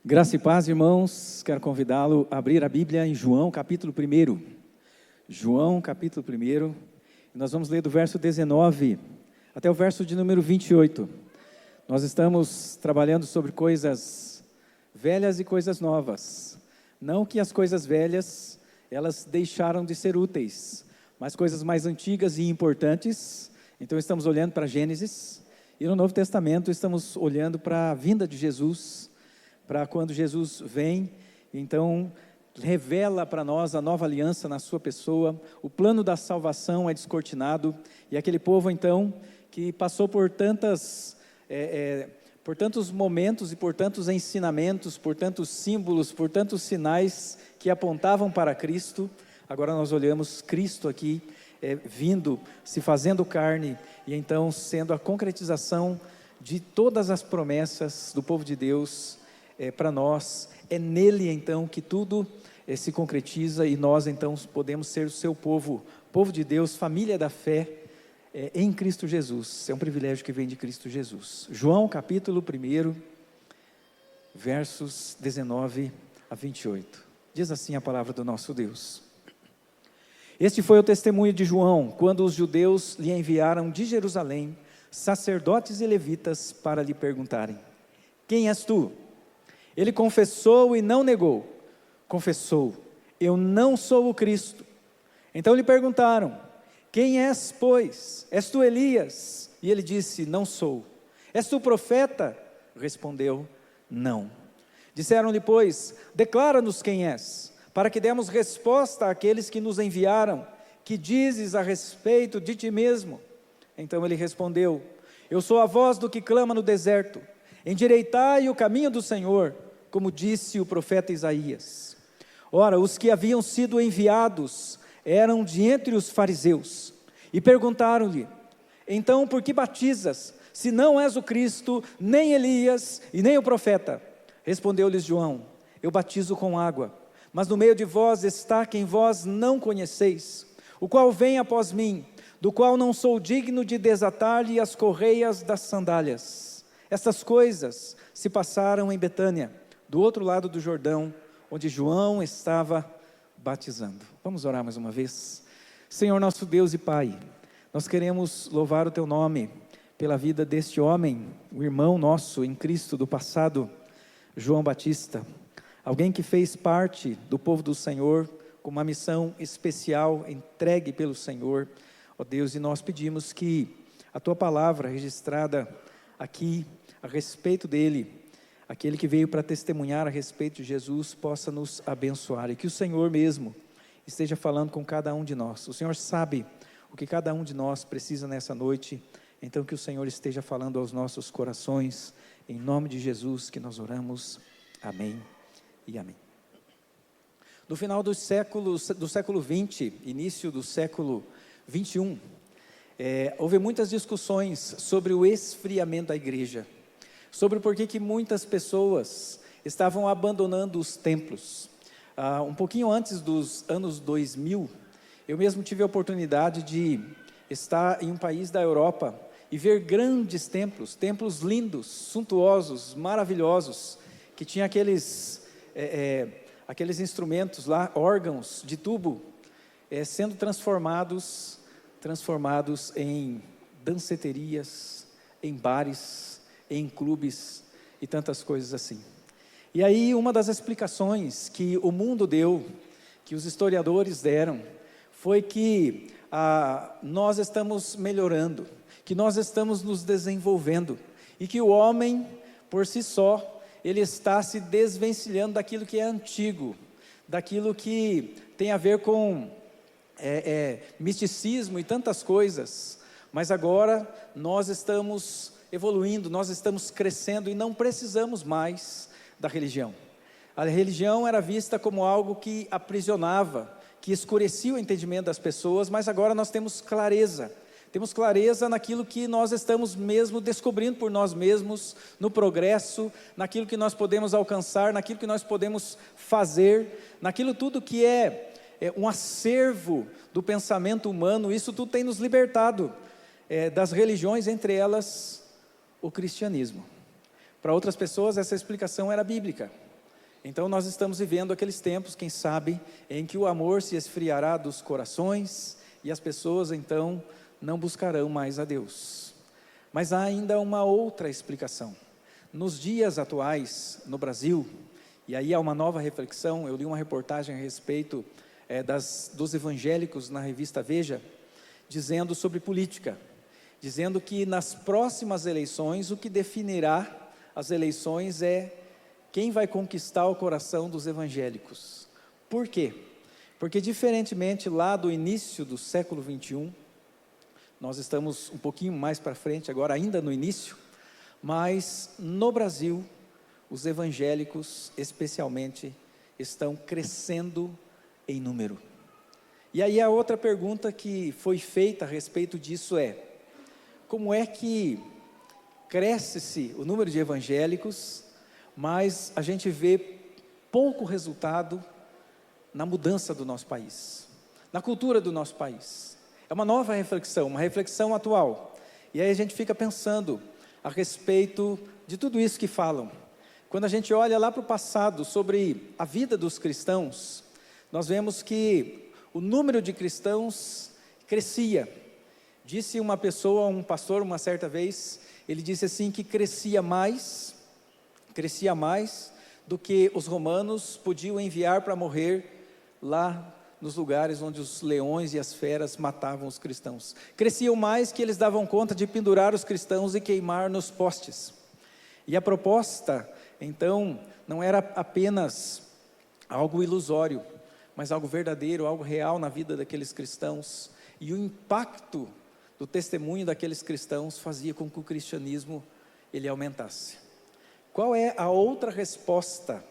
Graça e paz, irmãos, quero convidá-lo a abrir a Bíblia em João capítulo 1. João capítulo 1, nós vamos ler do verso 19 até o verso de número 28. Nós estamos trabalhando sobre coisas velhas e coisas novas. Não que as coisas velhas, elas deixaram de ser úteis, mas coisas mais antigas e importantes. Então estamos olhando para Gênesis, e no Novo Testamento estamos olhando para a vinda de Jesus, para quando Jesus vem, então revela para nós a nova aliança na sua pessoa, o plano da salvação é descortinado, e aquele povo então, que passou por tantos momentos e por tantos ensinamentos, por tantos símbolos, por tantos sinais que apontavam para Cristo, agora nós olhamos Cristo aqui, vindo, se fazendo carne, e então sendo a concretização de todas as promessas do povo de Deus, para nós, é nele então que tudo se concretiza, e nós então podemos ser o seu povo, povo de Deus, família da fé, em Cristo Jesus. É um privilégio que vem de Cristo Jesus. João capítulo 1, versos 19 a 28, diz assim a palavra do nosso Deus: Este foi o testemunho de João, quando os judeus lhe enviaram de Jerusalém, sacerdotes e levitas, para lhe perguntarem: Quem és tu? Ele confessou e não negou. Confessou: Eu não sou o Cristo. Então lhe perguntaram: Quem és, pois? És tu Elias? E ele disse: Não sou. És tu profeta? Respondeu: Não. Disseram-lhe, pois: Declara-nos quem és, para que demos resposta àqueles que nos enviaram. Que dizes a respeito de ti mesmo? Então ele respondeu: Eu sou a voz do que clama no deserto. Endireitai o caminho do Senhor, como disse o profeta Isaías. Ora, os que haviam sido enviados eram de entre os fariseus, e perguntaram-lhe: Então por que batizas, se não és o Cristo, nem Elias, e nem o profeta? Respondeu-lhes João: Eu batizo com água, mas no meio de vós está quem vós não conheceis, o qual vem após mim, do qual não sou digno de desatar-lhe as correias das sandálias. Estas coisas se passaram em Betânia, do outro lado do Jordão, onde João estava batizando. Vamos orar mais uma vez. Senhor nosso Deus e Pai, nós queremos louvar o Teu nome pela vida deste homem, o irmão nosso em Cristo do passado, João Batista, alguém que fez parte do povo do Senhor, com uma missão especial entregue pelo Senhor, ó Deus, e nós pedimos que a Tua palavra registrada aqui a respeito dele, aquele que veio para testemunhar a respeito de Jesus, possa nos abençoar, e que o Senhor mesmo esteja falando com cada um de nós. O Senhor sabe o que cada um de nós precisa nessa noite, então que o Senhor esteja falando aos nossos corações, em nome de Jesus que nós oramos, amém e amém. No final do século XX, início do século XXI, houve muitas discussões sobre o esfriamento da igreja, sobre por que muitas pessoas estavam abandonando os templos. Um pouquinho antes dos anos 2000, eu mesmo tive a oportunidade de estar em um país da Europa e ver grandes templos lindos, suntuosos, maravilhosos, que tinha aqueles instrumentos lá, órgãos de tubo, sendo transformados em danceterias, em bares, em clubes e tantas coisas assim. E aí uma das explicações que o mundo deu, que os historiadores deram, foi que nós estamos melhorando, que nós estamos nos desenvolvendo, e que o homem, por si só, ele está se desvencilhando daquilo que é antigo, daquilo que tem a ver com misticismo e tantas coisas, mas agora nós estamos evoluindo, nós estamos crescendo e não precisamos mais da religião. A religião era vista como algo que aprisionava, que escurecia o entendimento das pessoas, mas agora nós temos clareza naquilo que nós estamos mesmo descobrindo por nós mesmos, no progresso, naquilo que nós podemos alcançar, naquilo que nós podemos fazer, naquilo tudo que é um acervo do pensamento humano. Isso tudo tem nos libertado das religiões, entre elas o cristianismo. Para outras pessoas essa explicação era bíblica, Então nós estamos vivendo aqueles tempos, quem sabe, em que o amor se esfriará dos corações e as pessoas então não buscarão mais a Deus. Mas há ainda uma outra explicação. Nos dias atuais, no Brasil, e aí há uma nova reflexão, eu li uma reportagem a respeito dos evangélicos na revista Veja, dizendo sobre política, dizendo que nas próximas eleições, o que definirá as eleições é quem vai conquistar o coração dos evangélicos. Por quê? Porque diferentemente lá do início do século 21, nós estamos um pouquinho mais para frente agora, ainda no início, mas no Brasil, os evangélicos especialmente estão crescendo em número. E aí a outra pergunta que foi feita a respeito disso é: como é que cresce-se o número de evangélicos, mas a gente vê pouco resultado na mudança do nosso país, na cultura do nosso país? É uma nova reflexão, uma reflexão atual. E aí a gente fica pensando a respeito de tudo isso que falam. Quando a gente olha lá para o passado, sobre a vida dos cristãos, nós vemos que o número de cristãos crescia. Disse uma pessoa, um pastor, uma certa vez, ele disse assim que crescia mais do que os romanos podiam enviar para morrer lá nos lugares onde os leões e as feras matavam os cristãos. Cresciam mais que eles davam conta de pendurar os cristãos e queimar nos postes. E a proposta, então, não era apenas algo ilusório, mas algo verdadeiro, algo real na vida daqueles cristãos. E o impacto do testemunho daqueles cristãos fazia com que o cristianismo ele aumentasse. Qual é a outra resposta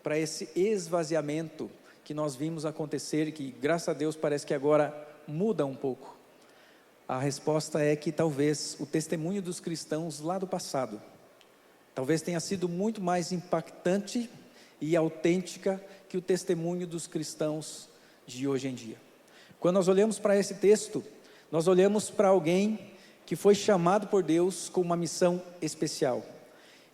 para esse esvaziamento que nós vimos acontecer e que, graças a Deus, parece que agora muda um pouco? A resposta é que talvez o testemunho dos cristãos lá do passado, talvez tenha sido muito mais impactante e autêntica que o testemunho dos cristãos de hoje em dia. Quando nós olhamos para esse texto, nós olhamos para alguém que foi chamado por Deus com uma missão especial.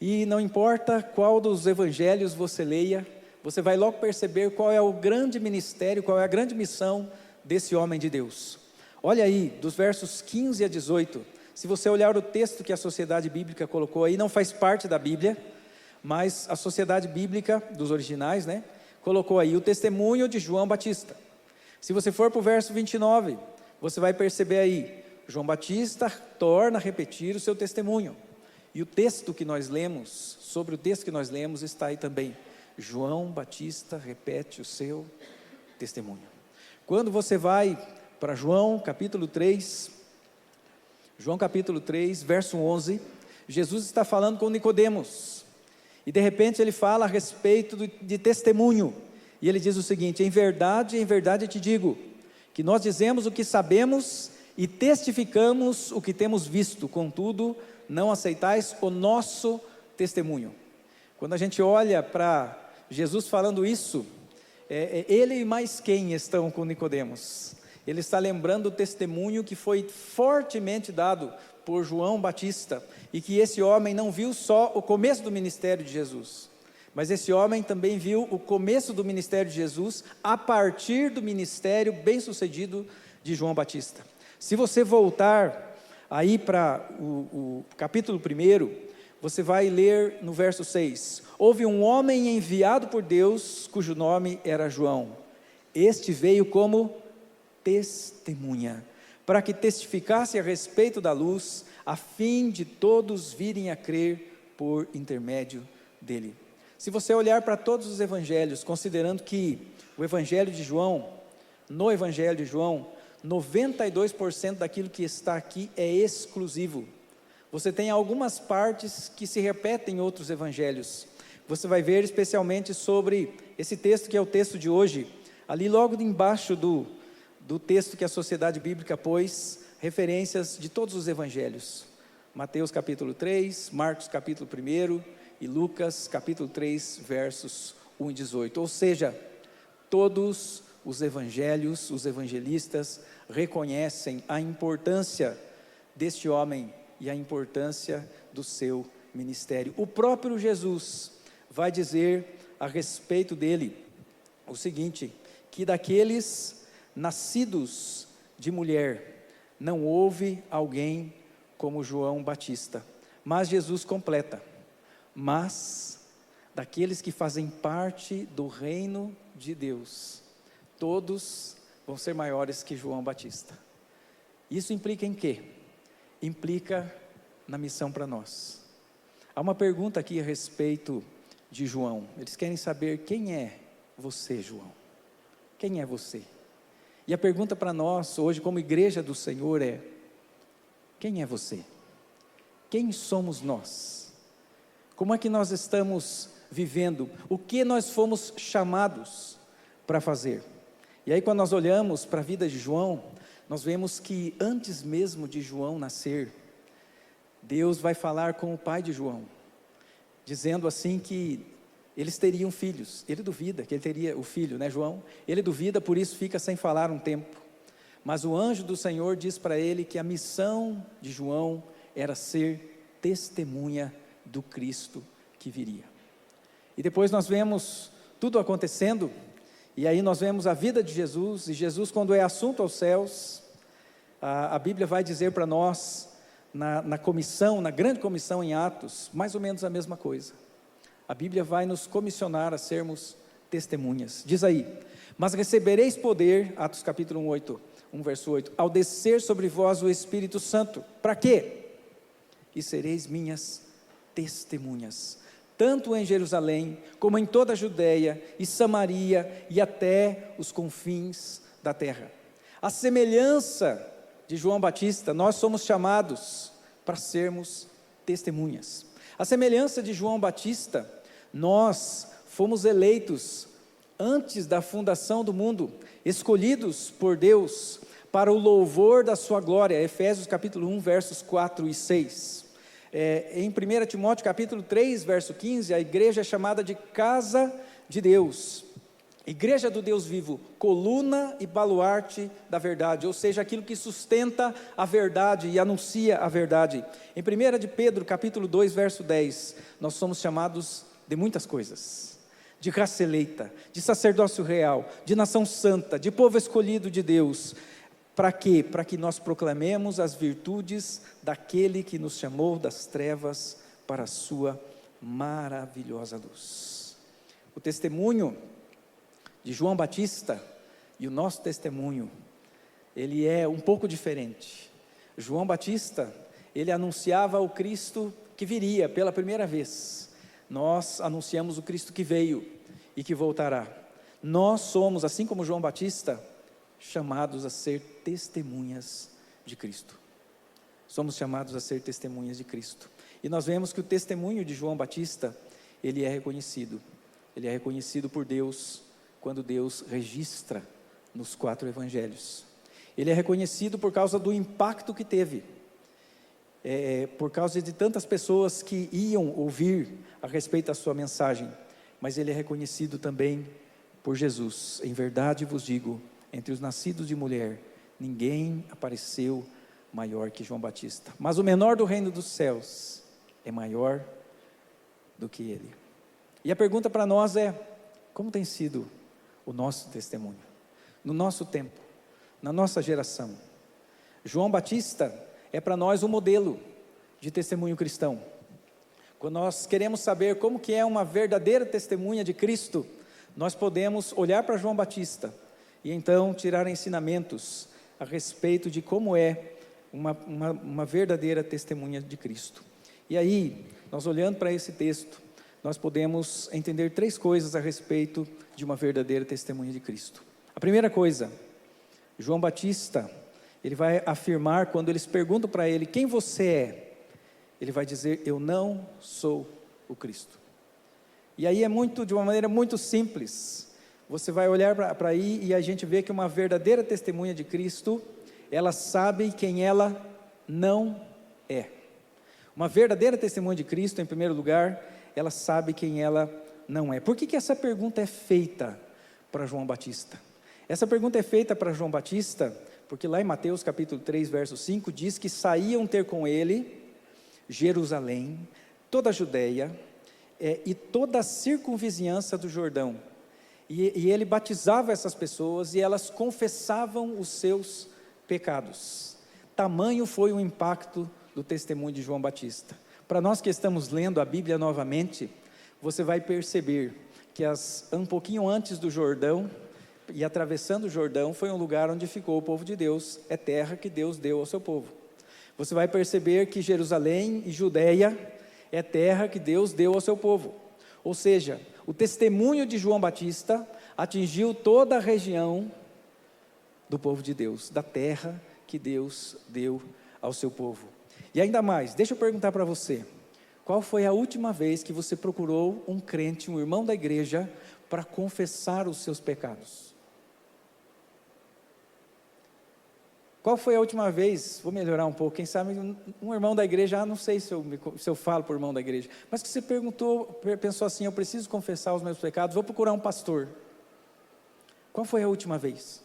E não importa qual dos evangelhos você leia, você vai logo perceber qual é o grande ministério, qual é a grande missão desse homem de Deus. Olha aí, dos versos 15 a 18, se você olhar o texto que a Sociedade Bíblica colocou aí, não faz parte da Bíblia, mas a Sociedade Bíblica, dos originais, colocou aí o testemunho de João Batista. Se você for para o verso 29, você vai perceber aí, João Batista torna a repetir o seu testemunho. E o texto que nós lemos, sobre o texto que nós lemos, está aí também. João Batista repete o seu testemunho. Quando você vai para João capítulo 3, verso 11, Jesus está falando com Nicodemos, e de repente ele fala a respeito de testemunho, e ele diz o seguinte: em verdade te digo, que nós dizemos o que sabemos e testificamos o que temos visto, contudo, não aceitais o nosso testemunho. Quando a gente olha para Jesus falando isso, ele e mais quem estão com Nicodemos? Ele está lembrando o testemunho que foi fortemente dado por João Batista, e que esse homem não viu só o começo do ministério de Jesus, mas esse homem também viu o começo do ministério de Jesus a partir do ministério bem sucedido de João Batista. Se você voltar aí para o capítulo 1, você vai ler no verso 6, houve um homem enviado por Deus, cujo nome era João, este veio como testemunha, para que testificasse a respeito da luz, a fim de todos virem a crer por intermédio dele. Se você olhar para todos os evangelhos, considerando que o evangelho de João, no evangelho de João, 92% daquilo que está aqui é exclusivo. Você tem algumas partes que se repetem em outros evangelhos. Você vai ver especialmente sobre esse texto que é o texto de hoje, ali logo embaixo do texto que a Sociedade Bíblica pôs, referências de todos os evangelhos. Mateus capítulo 3, Marcos capítulo 1 e Lucas capítulo 3, versos 1 e 18. Ou seja, todos os evangelhos, os evangelistas reconhecem a importância deste homem e a importância do seu ministério. O próprio Jesus vai dizer a respeito dele o seguinte, que daqueles nascidos de mulher, não houve alguém como João Batista. Mas Jesus completa, mas daqueles que fazem parte do reino de Deus, todos vão ser maiores que João Batista. Isso implica em quê? Implica na missão para nós. Há uma pergunta aqui a respeito de João. Eles querem saber: quem é você, João? Quem é você? E a pergunta para nós hoje, como igreja do Senhor, é: quem é você? Quem somos nós? Como é que nós estamos vivendo? O que nós fomos chamados para fazer? E aí, quando nós olhamos para a vida de João, nós vemos que antes mesmo de João nascer, Deus vai falar com o pai de João, dizendo assim que eles teriam filhos. Ele duvida que ele teria o filho, né, João? Ele duvida, por isso fica sem falar um tempo. Mas o anjo do Senhor diz para ele que a missão de João era ser testemunha do Cristo que viria. E depois nós vemos tudo acontecendo, e aí nós vemos a vida de Jesus, e Jesus, quando é assunto aos céus, a Bíblia vai dizer para nós, na comissão, na grande comissão em Atos, mais ou menos a mesma coisa. A Bíblia vai nos comissionar a sermos testemunhas. Diz aí: mas recebereis poder, Atos capítulo 1, verso 8, ao descer sobre vós o Espírito Santo. Para quê? E sereis minhas testemunhas, tanto em Jerusalém, como em toda a Judéia e Samaria, e até os confins da terra. A semelhança de João Batista, nós somos chamados para sermos testemunhas. A semelhança de João Batista, nós fomos eleitos antes da fundação do mundo, escolhidos por Deus para o louvor da sua glória. Efésios capítulo 1, versos 4 e 6. Em 1 Timóteo capítulo 3, verso 15, a igreja é chamada de casa de Deus, igreja do Deus vivo, coluna e baluarte da verdade, ou seja, aquilo que sustenta a verdade e anuncia a verdade. Em 1 de Pedro capítulo 2, verso 10, nós somos chamados de muitas coisas: de raça eleita, de sacerdócio real, de nação santa, de povo escolhido de Deus. Para quê? Para que nós proclamemos as virtudes daquele que nos chamou das trevas para a sua maravilhosa luz. O testemunho de João Batista e o nosso testemunho, ele é um pouco diferente. João Batista, ele anunciava o Cristo que viria pela primeira vez. Nós anunciamos o Cristo que veio e que voltará. Nós somos, assim como João Batista, chamados a ser testemunhas de Cristo. Somos chamados a ser testemunhas de Cristo. E nós vemos que o testemunho de João Batista, ele é reconhecido. Ele é reconhecido por Deus quando Deus registra nos 4 evangelhos. Ele é reconhecido por causa do impacto que teve, por causa de tantas pessoas que iam ouvir a respeito da sua mensagem, mas ele é reconhecido também por Jesus. Em verdade vos digo, entre os nascidos de mulher, ninguém apareceu maior que João Batista, mas o menor do reino dos céus é maior do que ele. E a pergunta para nós é: como tem sido o nosso testemunho, no nosso tempo, na nossa geração? João Batista é para nós um modelo de testemunho cristão. Quando nós queremos saber como que é uma verdadeira testemunha de Cristo, nós podemos olhar para João Batista e então tirar ensinamentos a respeito de como é uma verdadeira testemunha de Cristo. E aí, nós olhando para esse texto, nós podemos entender 3 coisas a respeito de uma verdadeira testemunha de Cristo. A primeira coisa, João Batista, ele vai afirmar, quando eles perguntam para ele: quem você é? Ele vai dizer: eu não sou o Cristo. E aí de uma maneira muito simples, você vai olhar para aí e a gente vê que uma verdadeira testemunha de Cristo, ela sabe quem ela não é. Uma verdadeira testemunha de Cristo, em primeiro lugar, ela sabe quem ela não é. Por que essa pergunta é feita para João Batista? Essa pergunta é feita para João Batista, porque lá em Mateus capítulo 3, verso 5, diz que saíam ter com ele Jerusalém, toda a Judéia, e toda a circunvizinhança do Jordão. E ele batizava essas pessoas e elas confessavam os seus pecados. Tamanho foi o impacto do testemunho de João Batista. Para nós que estamos lendo a Bíblia novamente, você vai perceber que um pouquinho antes do Jordão, e atravessando o Jordão, foi um lugar onde ficou o povo de Deus, é terra que Deus deu ao seu povo. Você vai perceber que Jerusalém e Judeia é terra que Deus deu ao seu povo. Ou seja, o testemunho de João Batista atingiu toda a região do povo de Deus, da terra que Deus deu ao seu povo. E ainda mais, deixa eu perguntar para você, qual foi a última vez que você procurou um crente, um irmão da igreja, para confessar os seus pecados? Qual foi a última vez, vou melhorar um pouco, quem sabe um irmão da igreja, não sei se eu falo por irmão da igreja, mas que você pensou assim, eu preciso confessar os meus pecados, vou procurar um pastor. Qual foi a última vez?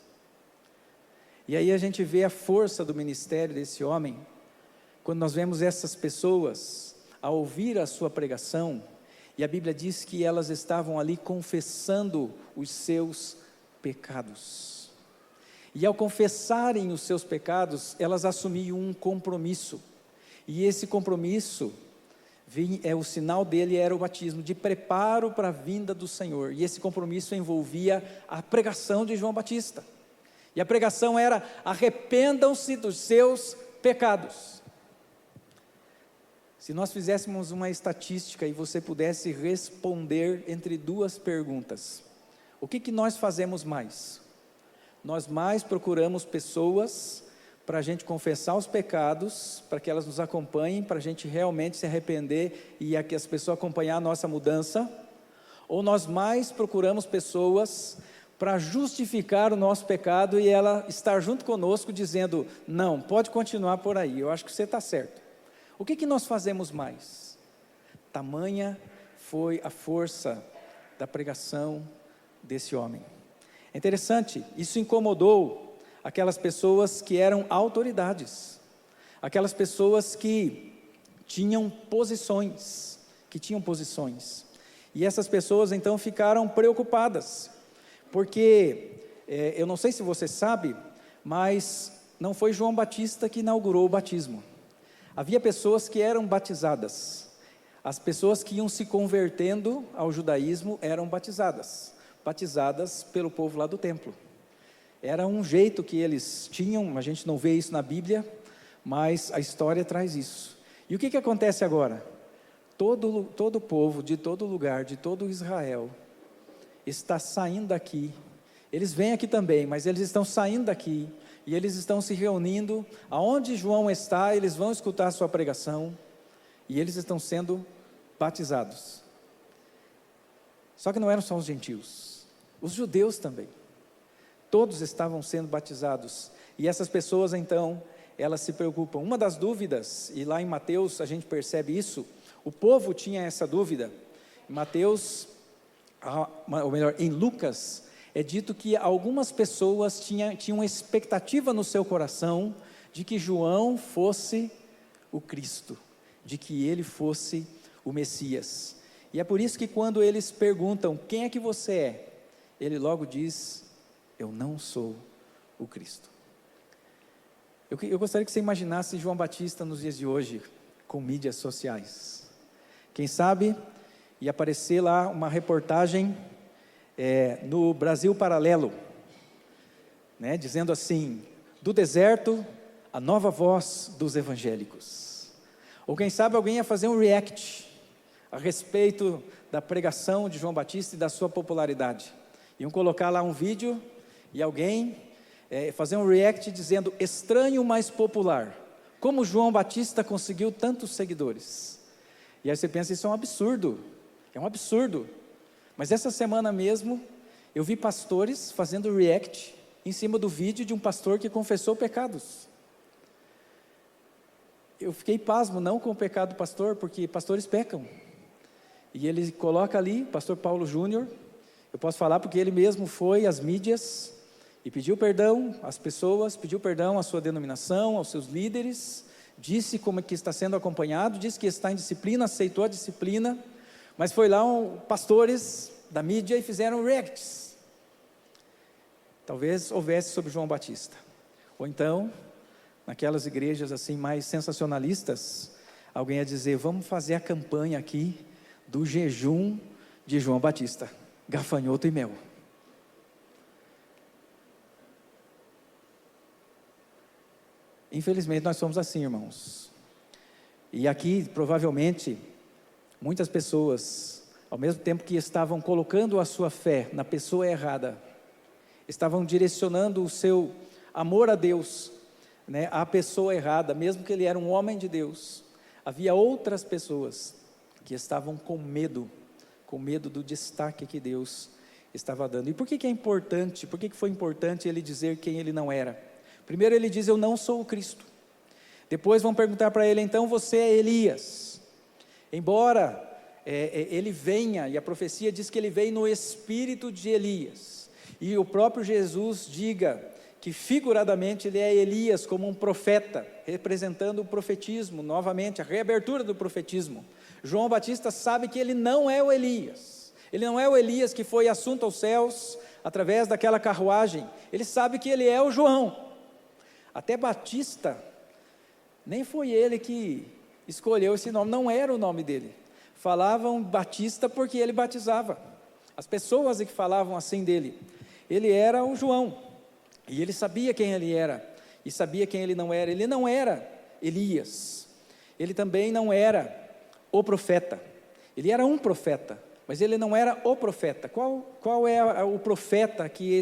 E aí a gente vê a força do ministério desse homem, quando nós vemos essas pessoas, a ouvir a sua pregação, e a Bíblia diz que elas estavam ali confessando os seus pecados. E ao confessarem os seus pecados, elas assumiam um compromisso. E esse compromisso, o sinal dele era o batismo, de preparo para a vinda do Senhor. E esse compromisso envolvia a pregação de João Batista. E a pregação era: arrependam-se dos seus pecados. Se nós fizéssemos uma estatística e você pudesse responder entre duas perguntas, o que nós fazemos mais? Nós mais procuramos pessoas para a gente confessar os pecados, para que elas nos acompanhem, para a gente realmente se arrepender e que as pessoas acompanhar a nossa mudança, ou nós mais procuramos pessoas para justificar o nosso pecado e ela estar junto conosco dizendo: não, pode continuar por aí, eu acho que você está certo. O que nós fazemos mais? Tamanha foi a força da pregação desse homem. É interessante, isso incomodou aquelas pessoas que eram autoridades, aquelas pessoas que tinham posições, e essas pessoas então ficaram preocupadas, porque, eu não sei se você sabe, mas não foi João Batista que inaugurou o batismo. Havia pessoas que eram batizadas, as pessoas que iam se convertendo ao judaísmo eram batizadas pelo povo lá do templo. Era um jeito que eles tinham, a gente não vê isso na Bíblia, mas a história traz isso. E o que acontece agora? Todo o povo, de todo lugar, de todo Israel, está saindo daqui. Eles vêm aqui também, mas eles estão saindo daqui, e eles estão se reunindo, aonde João está, eles vão escutar a sua pregação, e eles estão sendo batizados. Só que não eram só os gentios, os judeus também, todos estavam sendo batizados, e essas pessoas então, elas se preocupam. Uma das dúvidas, e lá em Mateus a gente percebe isso, o povo tinha essa dúvida, em Mateus, ou melhor, em Lucas, é dito que algumas pessoas tinham expectativa no seu coração, de que João fosse o Cristo, de que ele fosse o Messias, e é por isso que quando eles perguntam: quem é que você é? Ele logo diz: eu não sou o Cristo. Eu gostaria que você imaginasse João Batista nos dias de hoje, com mídias sociais. Quem sabe, ia aparecer lá uma reportagem no Brasil Paralelo, né, dizendo assim: do deserto, a nova voz dos evangélicos. Ou quem sabe alguém ia fazer um react a respeito da pregação de João Batista e da sua popularidade. Iam colocar lá um vídeo e alguém fazer um react dizendo: estranho, mas popular. Como João Batista conseguiu tantos seguidores? E aí você pensa, isso é um absurdo. Mas essa semana mesmo, eu vi pastores fazendo react em cima do vídeo de um pastor que confessou pecados. Eu fiquei pasmo, não com o pecado do pastor, porque pastores pecam. E ele coloca ali, pastor Paulo Júnior, eu posso falar porque ele mesmo foi às mídias e pediu perdão às pessoas, pediu perdão à sua denominação, aos seus líderes, disse como é que está sendo acompanhado, disse que está em disciplina, aceitou a disciplina, Mas foi lá pastores da mídia e fizeram reacts. Talvez houvesse sobre João Batista. Ou então, naquelas igrejas assim mais sensacionalistas, alguém ia dizer, vamos fazer a campanha aqui do jejum de João Batista, gafanhoto e mel. Infelizmente nós somos assim, irmãos. E aqui, provavelmente, muitas pessoas, ao mesmo tempo que estavam colocando a sua fé na pessoa errada, estavam direcionando o seu amor a Deus, à pessoa errada, mesmo que ele era um homem de Deus. Havia outras pessoas que estavam com medo do destaque que Deus estava dando. E por que é importante, por que foi importante ele dizer quem ele não era? Primeiro ele diz, eu não sou o Cristo. Depois vão perguntar para ele, então você é Elias. Embora ele venha, e a profecia diz que ele veio no espírito de Elias, e o próprio Jesus diga que figuradamente ele é Elias como um profeta, representando o profetismo, novamente, a reabertura do profetismo. João Batista sabe que ele não é o Elias, ele não é o Elias que foi assunto aos céus, através daquela carruagem, ele sabe que ele é o João. Até Batista, nem foi ele que escolheu esse nome, não era o nome dele, falavam Batista porque ele batizava, as pessoas que falavam assim dele, ele era o João, e ele sabia quem ele era, e sabia quem ele não era Elias, ele também não era o profeta, ele era um profeta, mas ele não era o profeta. Qual é o profeta que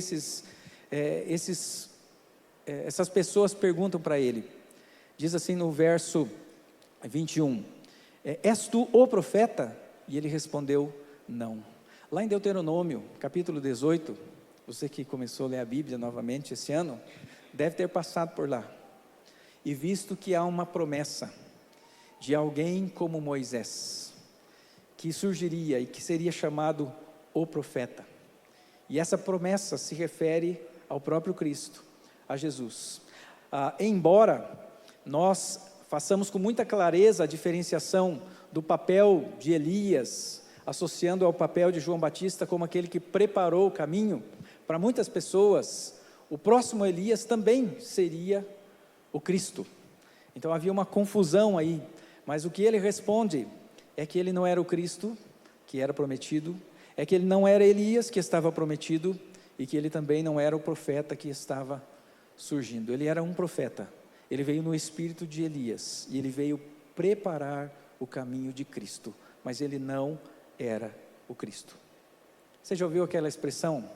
essas pessoas perguntam para ele? Diz assim no verso 21, és tu o profeta? E ele respondeu, não. Lá em Deuteronômio, capítulo 18, você que começou a ler a Bíblia novamente esse ano, deve ter passado por lá, e visto que há uma promessa, de alguém como Moisés, que surgiria e que seria chamado o profeta, e essa promessa se refere ao próprio Cristo, a Jesus. Embora nós façamos com muita clareza a diferenciação do papel de Elias, associando ao papel de João Batista como aquele que preparou o caminho, para muitas pessoas, o próximo Elias também seria o Cristo. Então havia uma confusão aí, mas o que ele responde é que ele não era o Cristo que era prometido, é que ele não era Elias que estava prometido, e que ele também não era o profeta que estava surgindo. Ele era um profeta, ele veio no espírito de Elias, e ele veio preparar o caminho de Cristo, mas ele não era o Cristo. Você já ouviu aquela expressão,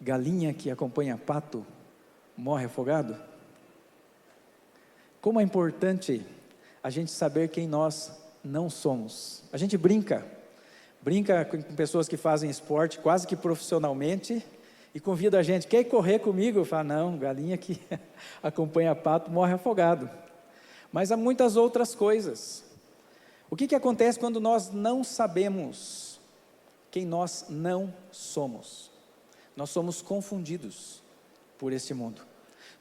galinha que acompanha pato, morre afogado? Como é importante a gente saber quem nós não somos. A gente brinca com pessoas que fazem esporte quase que profissionalmente, e convida a gente, quer correr comigo? Eu falo, não, galinha que acompanha pato morre afogado. Mas há muitas outras coisas. O que acontece quando nós não sabemos quem nós não somos? Nós somos confundidos por este mundo.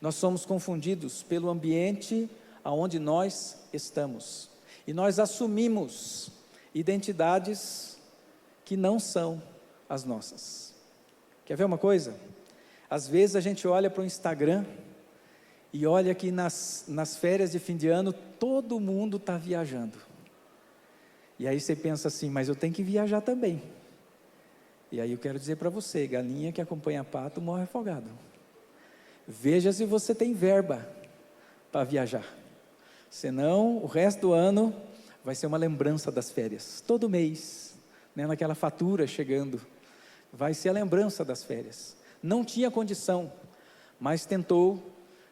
Nós somos confundidos pelo ambiente aonde nós estamos. E nós assumimos identidades que não são as nossas. Quer ver uma coisa? Às vezes a gente olha para o Instagram e olha que nas férias de fim de ano todo mundo está viajando. E aí você pensa assim, mas eu tenho que viajar também. E aí eu quero dizer para você, galinha que acompanha pato morre afogado. Veja se você tem verba para viajar. Senão o resto do ano vai ser uma lembrança das férias. Todo mês, naquela fatura chegando, vai ser a lembrança das férias. Não tinha condição, mas tentou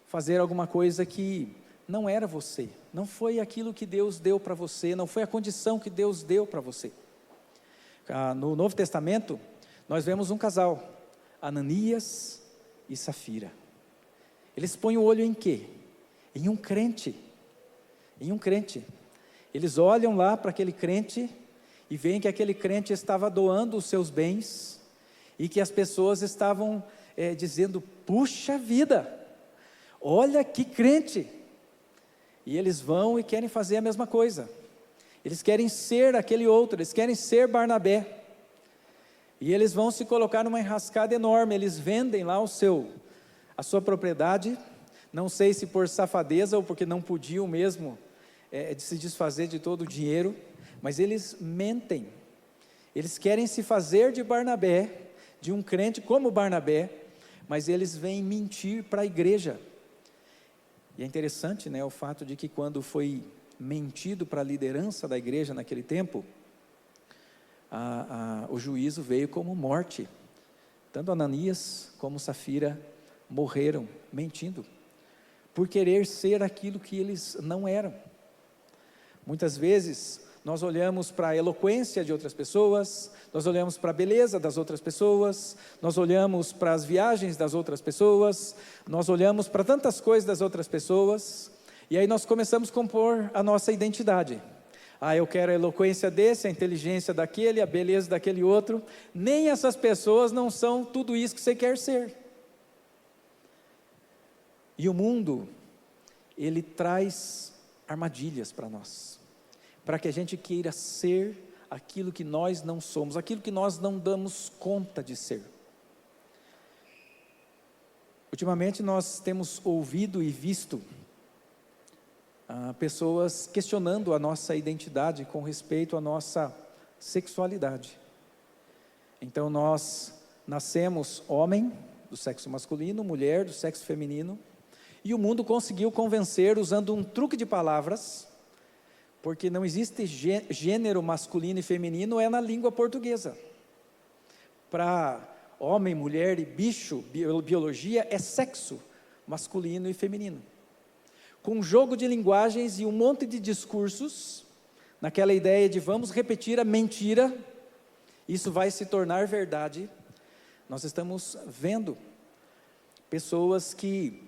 fazer alguma coisa que não era você, não foi aquilo que Deus deu para você, não foi a condição que Deus deu para você. No Novo Testamento, nós vemos um casal, Ananias e Safira. Eles põem o olho em quê? Em um crente. Eles olham lá para aquele crente e veem que aquele crente estava doando os seus bens e que as pessoas estavam dizendo, puxa vida, olha que crente. E eles vão e querem fazer a mesma coisa. Eles querem ser aquele outro, eles querem ser Barnabé. E eles vão se colocar numa enrascada enorme, eles vendem lá a sua propriedade, não sei se por safadeza ou porque não podiam mesmo de se desfazer de todo o dinheiro, mas eles mentem, eles querem se fazer de Barnabé, de um crente como Barnabé, mas eles vêm mentir para a igreja. E é interessante, né, o fato de que quando foi mentido para a liderança da igreja naquele tempo, o juízo veio como morte. Tanto Ananias como Safira morreram mentindo, por querer ser aquilo que eles não eram. Muitas vezes nós olhamos para a eloquência de outras pessoas, nós olhamos para a beleza das outras pessoas, nós olhamos para as viagens das outras pessoas, nós olhamos para tantas coisas das outras pessoas, e aí nós começamos a compor a nossa identidade. Eu quero a eloquência desse, a inteligência daquele, a beleza daquele outro. Nem essas pessoas não são tudo isso que você quer ser. E o mundo, ele traz armadilhas para nós, para que a gente queira ser aquilo que nós não somos, aquilo que nós não damos conta de ser. Ultimamente nós temos ouvido e visto pessoas questionando a nossa identidade com respeito à nossa sexualidade. Então nós nascemos homem, do sexo masculino, mulher, do sexo feminino, e o mundo conseguiu convencer, usando um truque de palavras, porque não existe gênero masculino e feminino, é na língua portuguesa. Para homem, mulher e bicho, biologia, é sexo masculino e feminino. Com um jogo de linguagens e um monte de discursos, naquela ideia de vamos repetir a mentira, isso vai se tornar verdade. Nós estamos vendo pessoas que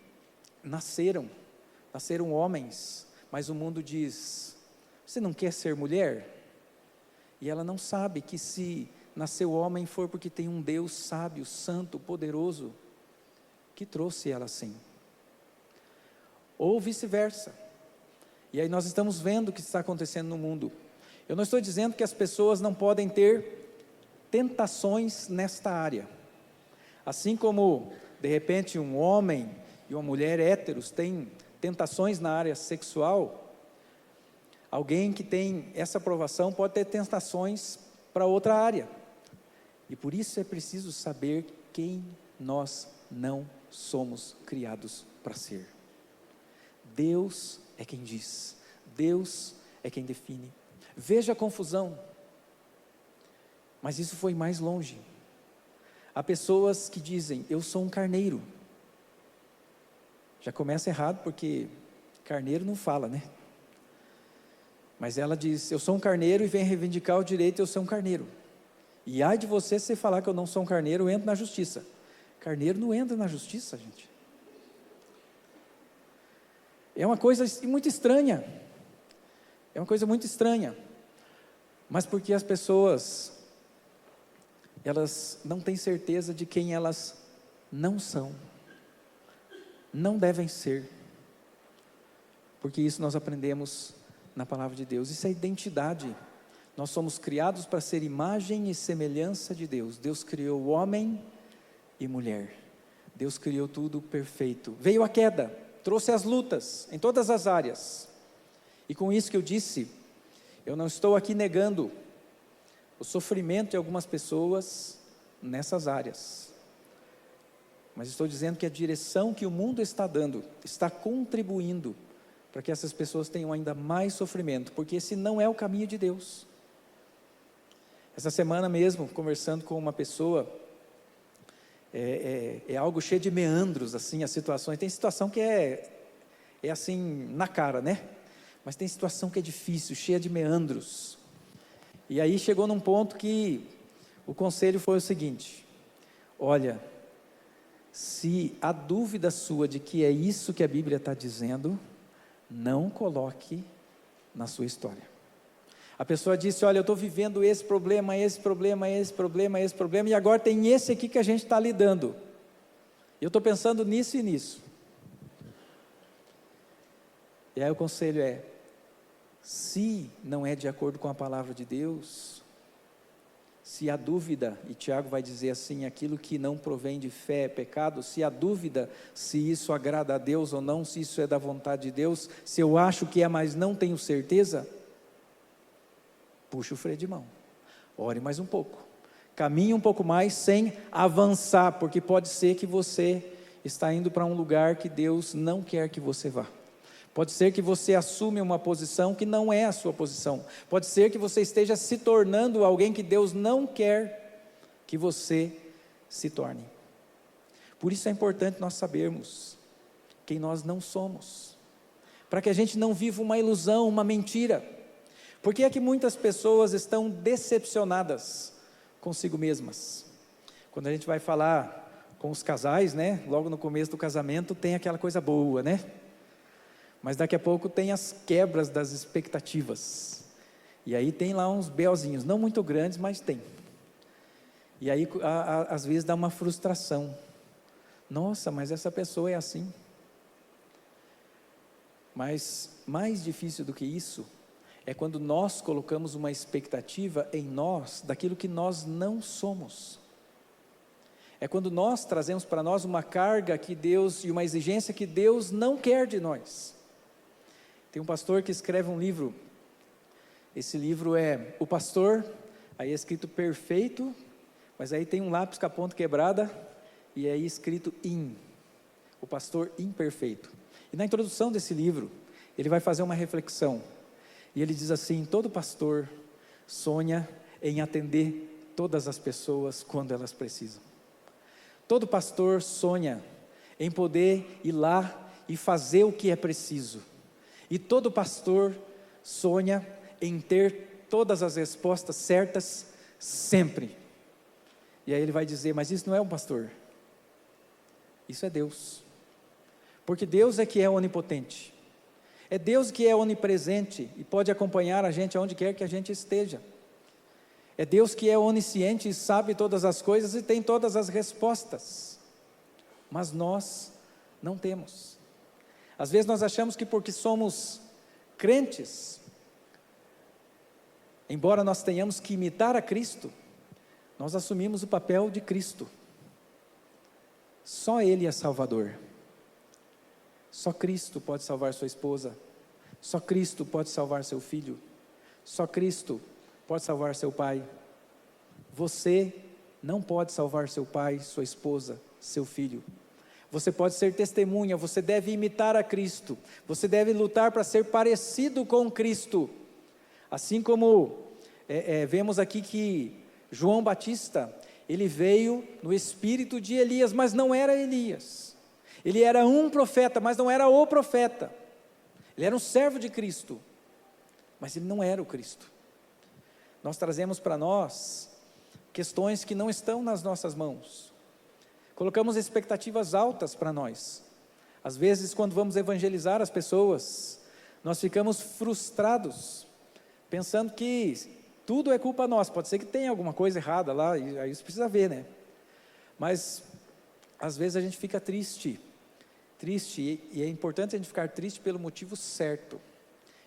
nasceram homens, mas o mundo diz, você não quer ser mulher? E ela não sabe que se nasceu homem foi porque tem um Deus sábio, santo, poderoso, que trouxe ela assim. Ou vice-versa. E aí nós estamos vendo o que está acontecendo no mundo. Eu não estou dizendo que as pessoas não podem ter tentações nesta área. Assim como, de repente, um homem e uma mulher héteros têm tentações na área sexual, alguém que tem essa aprovação pode ter tentações para outra área. E por isso é preciso saber quem nós não somos criados para ser. Deus é quem diz, Deus é quem define. Veja a confusão, mas isso foi mais longe. Há pessoas que dizem, eu sou um carneiro. Já começa errado, porque carneiro não fala, né? Mas ela diz, eu sou um carneiro e vem reivindicar o direito de eu ser um carneiro. E ai de você se falar que eu não sou um carneiro, eu entro na justiça. Carneiro não entra na justiça, gente. É uma coisa muito estranha. É uma coisa muito estranha. Mas porque as pessoas, elas não têm certeza de quem elas não são. Não devem ser. Porque isso nós aprendemos na palavra de Deus. Isso é identidade. Nós somos criados para ser imagem e semelhança de Deus. Deus criou homem e mulher. Deus criou tudo perfeito. Veio a queda, trouxe as lutas em todas as áreas. E com isso que eu disse, eu não estou aqui negando o sofrimento de algumas pessoas nessas áreas. Mas estou dizendo que a direção que o mundo está dando, está contribuindo para que essas pessoas tenham ainda mais sofrimento, porque esse não é o caminho de Deus. Essa semana mesmo, conversando com uma pessoa, é algo cheio de meandros, assim, as situações. Tem situação que é assim, na cara, né? Mas tem situação que é difícil, cheia de meandros. E aí chegou num ponto que o conselho foi o seguinte: olha, se a dúvida sua de que é isso que a Bíblia está dizendo, não coloque na sua história. A pessoa disse, olha, eu estou vivendo esse problema, esse problema, esse problema, esse problema, e agora tem esse aqui que a gente está lidando. Eu estou pensando nisso e nisso. E aí o conselho é, Se não é de acordo com a palavra de Deus, se há dúvida, e Tiago vai dizer assim, aquilo que não provém de fé é pecado, se há dúvida se isso agrada a Deus ou não, se isso é da vontade de Deus, se eu acho que é, mas não tenho certeza, puxa o freio de mão, ore mais um pouco, caminhe um pouco mais sem avançar, porque pode ser que você está indo para um lugar que Deus não quer que você vá. Pode ser que você assume uma posição que não é a sua posição. Pode ser que você esteja se tornando alguém que Deus não quer que você se torne. Por isso é importante nós sabermos quem nós não somos, para que a gente não viva uma ilusão, uma mentira. Por que é que muitas pessoas estão decepcionadas consigo mesmas? Quando a gente vai falar com os casais, né? Logo no começo do casamento tem aquela coisa boa, né? Mas daqui a pouco tem as quebras das expectativas, e aí tem lá uns belzinhos, não muito grandes, mas tem, e aí às vezes dá uma frustração, nossa, mas essa pessoa é assim. Mas mais difícil do que isso, é quando nós colocamos uma expectativa em nós, daquilo que nós não somos, é quando nós trazemos para nós uma carga que Deus, e uma exigência que Deus não quer de nós. Tem um pastor que escreve um livro, esse livro é O Pastor, aí é escrito perfeito, mas aí tem um lápis com a ponta quebrada, e aí escrito o pastor imperfeito. E na introdução desse livro, ele vai fazer uma reflexão, e ele diz assim: todo pastor sonha em atender todas as pessoas quando elas precisam. Todo pastor sonha em poder ir lá e fazer o que é preciso. E todo pastor sonha em ter todas as respostas certas sempre. E aí ele vai dizer: mas isso não é um pastor, isso é Deus. Porque Deus é que é onipotente, é Deus que é onipresente e pode acompanhar a gente aonde quer que a gente esteja. É Deus que é onisciente e sabe todas as coisas e tem todas as respostas. Mas nós não temos. Às vezes nós achamos que porque somos crentes, embora nós tenhamos que imitar a Cristo, nós assumimos o papel de Cristo. Só Ele é Salvador. Só Cristo pode salvar sua esposa. Só Cristo pode salvar seu filho. Só Cristo pode salvar seu pai. Você não pode salvar seu pai, sua esposa, seu filho. Você pode ser testemunha, você deve imitar a Cristo, você deve lutar para ser parecido com Cristo, assim como vemos aqui que João Batista, ele veio no espírito de Elias, mas não era Elias, ele era um profeta, mas não era o profeta, ele era um servo de Cristo, mas ele não era o Cristo. Nós trazemos para nós questões que não estão nas nossas mãos, colocamos expectativas altas para nós. Às vezes, quando vamos evangelizar as pessoas, nós ficamos frustrados, pensando que tudo é culpa nossa. Pode ser que tenha alguma coisa errada lá, e aí isso precisa ver, né? Mas às vezes a gente fica triste, e é importante a gente ficar triste pelo motivo certo.